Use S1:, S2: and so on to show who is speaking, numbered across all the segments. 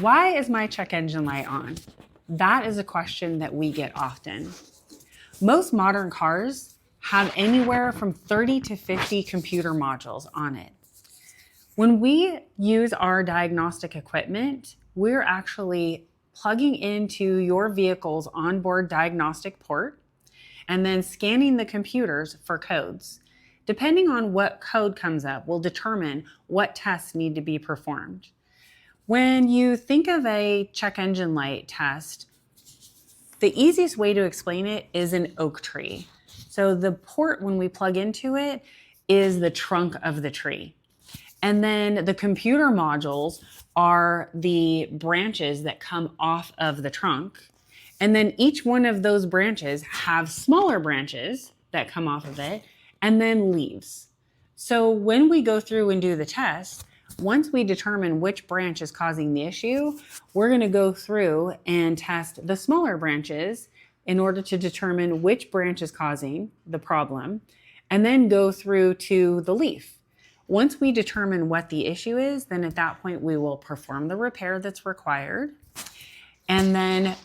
S1: Why is my check engine light on? That is a question that we get often. Most modern cars have anywhere from 30 to 50 computer modules on it. When we use our diagnostic equipment, we're actually plugging into your vehicle's onboard diagnostic port and then scanning the computers for codes. Depending on what code comes up will determine what tests need to be performed. When you think of a check engine light test, the easiest way to explain it is an oak tree. So the port, when we plug into it, is the trunk of the tree. And then the computer modules are the branches that come off of the trunk. And then each one of those branches have smaller branches that come off of it and then leaves. So when we go through and do the test, once we determine which branch is causing the issue, we're going to go through and test the smaller branches in order to determine which branch is causing the problem, and then go through to the leaf. Once we determine what the issue is, then at that point we will perform the repair that's required and then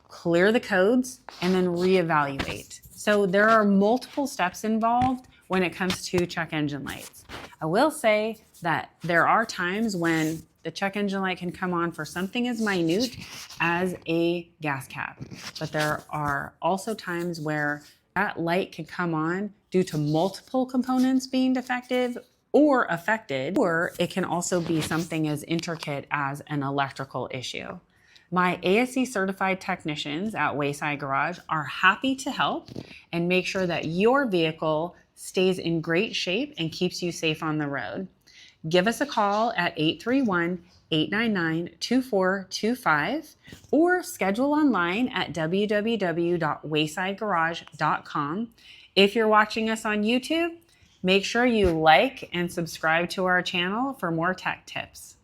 S1: clear the codes and then reevaluate. So there are multiple steps involved when it comes to check engine lights. I will say that there are times when the check engine light can come on for something as minute as a gas cap. But there are also times where that light can come on due to multiple components being defective or affected, or it can also be something as intricate as an electrical issue. My ASE-certified technicians at Wayside Garage are happy to help and make sure that your vehicle stays in great shape and keeps you safe on the road. Give us a call at 831-899-2425 or schedule online at www.waysidegarage.com. If you're watching us on YouTube, make sure you like and subscribe to our channel for more tech tips.